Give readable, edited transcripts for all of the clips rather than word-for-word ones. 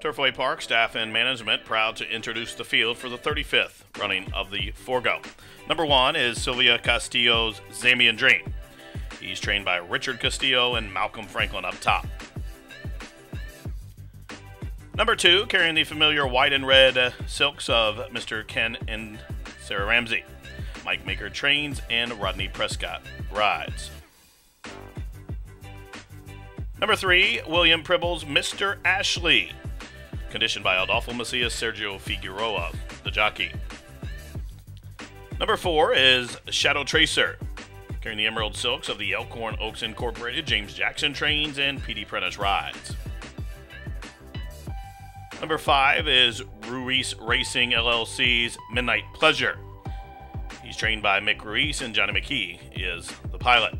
Turfway Park staff and management proud to introduce the field for the 35th running of the Forego. Number 1 is Sylvia Castillo's Zambian Dream. He's trained by Richard Castillo and Malcolm Franklin up top. Number 2, carrying the familiar white and red silks of Mr. Ken and Sarah Ramsey. Mike Maker trains and Rodney Prescott rides. Number 3, William Pribble's Mr. Ashley. Conditioned by Adolfo Macias, Sergio Figueroa, the jockey. Number 4 is Shadow Tracer. Carrying the emerald silks of the Elkhorn Oaks Incorporated, James Jackson trains and P.D. Prentice rides. Number 5 is Ruiz Racing LLC's Midnight Pleasure. He's trained by Mick Ruiz and Johnny McKee is the pilot.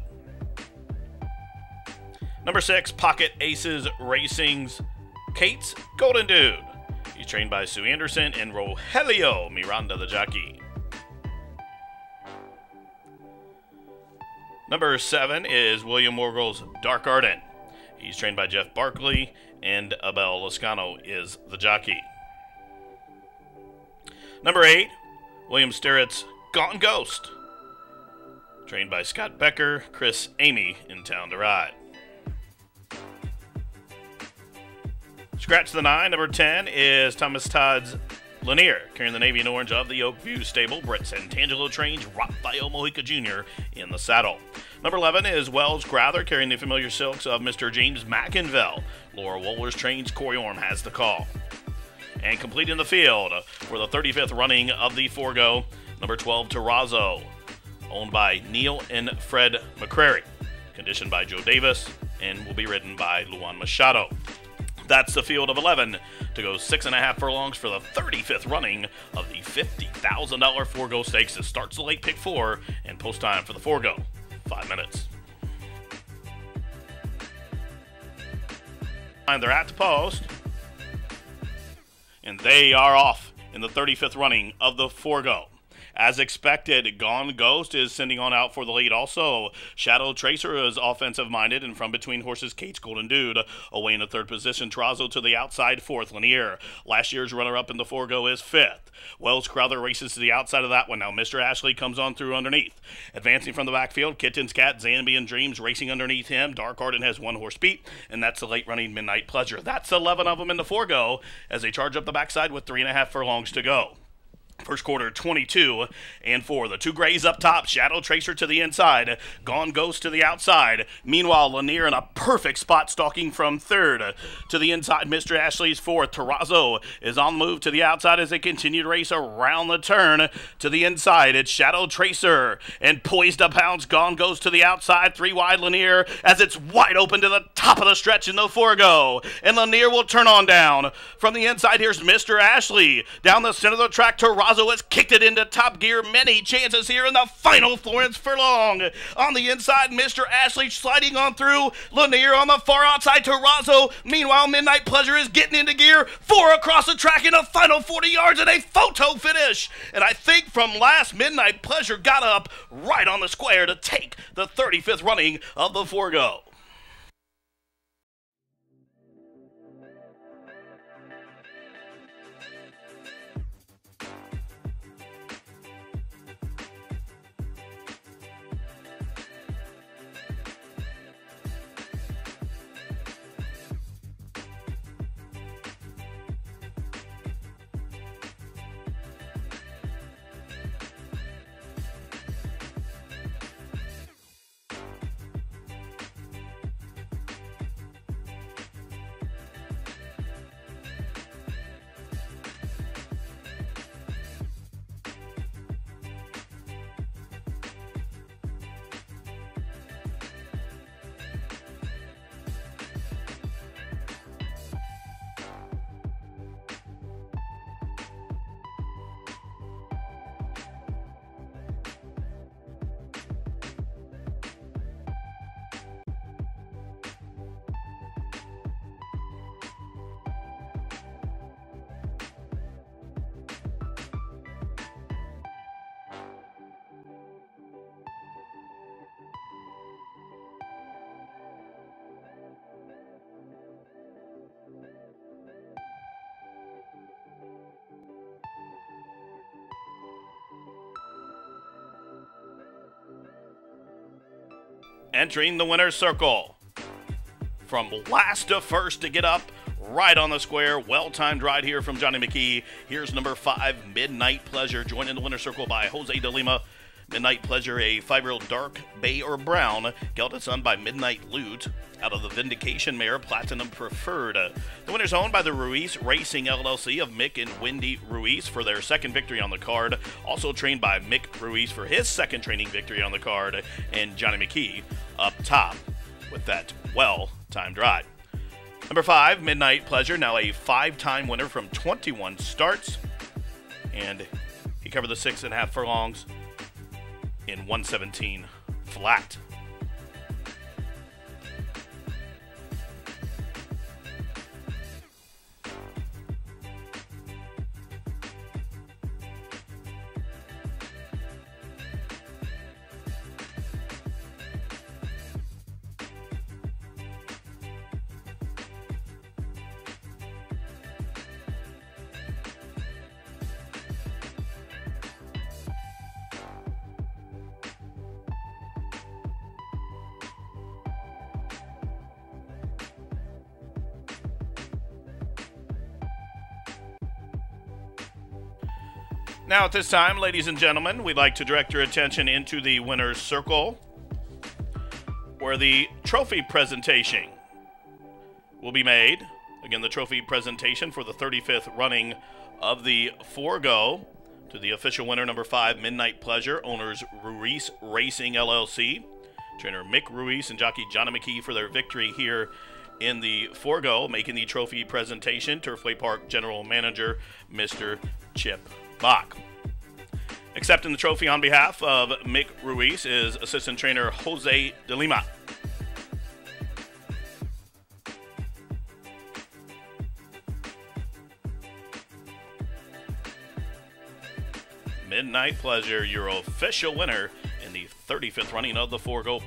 Number 6, Pocket Aces Racing's Kate's Golden Dude. He's trained by Sue Anderson and Rogelio Miranda, the jockey. Number 7 is William Wargle's Dark Arden. He's trained by Jeff Barkley, and Abel Lascano is the jockey. Number 8, William Sterrett's Gone Ghost. Trained by Scott Becker, Chris Amy in town to ride. Scratch the 9, number 10 is Thomas Todd's Lanier, carrying the navy and orange of the Oakview stable. Brett Santangelo trains Rafael Mojica Jr. in the saddle. Number 11 is Wells Grather, carrying the familiar silks of Mr. James McInville. Laura Wohlers trains, Corey Orm has the call. And completing the field for the 35th running of the Forego, number 12, Terrazzo, owned by Neil and Fred McCrary. Conditioned by Joe Davis and will be ridden by Luan Machado. That's the field of 11 to go 6.5 furlongs for the 35th running of the $50,000 Forego Stakes. It starts the late pick 4 and post time for the Forego, 5 minutes. And they're at the post, and they are off in the 35th running of the Forego. As expected, Gone Ghost is sending on out for the lead also. Shadow Tracer is offensive-minded, and from between horses, Kate's Golden Dude away in the 3rd position. Terrazzo to the outside, 4th. Lanier, last year's runner-up in the Forego, is 5th. Wells Crowther races to the outside of that one. Now Mr. Ashley comes on through underneath. Advancing from the backfield, Kitten's Cat, Zambian Dreams racing underneath him. Dark Arden has 1 horse beat, and that's the late-running Midnight Pleasure. That's 11 of them in the Forego as they charge up the backside with 3.5 furlongs to go. First quarter, 22 and 4. The 2 grays up top. Shadow Tracer to the inside. Gone Ghost to the outside. Meanwhile, Lanier in a perfect spot, stalking from 3rd to the inside. Mr. Ashley's 4th. Terrazzo is on the move to the outside as they continue to race around the turn to the inside. It's Shadow Tracer and poised to pounce. Gone Ghost to the outside. 3 wide Lanier as it's wide open to the top of the stretch in the Forego. And Lanier will turn on down. From the inside, here's Mr. Ashley. Down the center of the track, Terrazzo has kicked it into top gear. Many chances here in the final Florence furlong. On the inside, Mr. Ashley sliding on through. Lanier on the far outside, Terrazzo. Meanwhile, Midnight Pleasure is getting into gear. 4 across the track in the final 40 yards and a photo finish. And I think from last, Midnight Pleasure got up right on the square to take the 35th running of the Forego. Entering the winner's circle. From last to first to get up, right on the square, well-timed ride here from Johnny McKee. Here's number 5, Midnight Pleasure, joined in the winner's circle by Jose de Lima. Midnight Pleasure, a 5-year-old dark bay or brown, gelded son by Midnight Loot, out of the Vindication mare, Platinum Preferred. The winner's owned by the Ruiz Racing LLC of Mick and Wendy Ruiz for their second victory on the card. Also trained by Mick Ruiz for his second training victory on the card. And Johnny McKee up top with that well-timed ride. Number 5, Midnight Pleasure, now a 5-time winner from 21 starts. And he covered the 6.5 furlongs in 117 flat. Now at this time, ladies and gentlemen, we'd like to direct your attention into the winner's circle, where the trophy presentation will be made. Again, the trophy presentation for the 35th running of the Forego to the official winner, number 5, Midnight Pleasure, owners Ruiz Racing LLC, trainer Mick Ruiz and jockey Johnny McKee for their victory here in the Forego, making the trophy presentation, Turfway Park General Manager, Mr. Chip Bach. Accepting the trophy on behalf of Mick Ruiz is assistant trainer Jose de Lima. Midnight Pleasure, your official winner in the 35th running of the Forego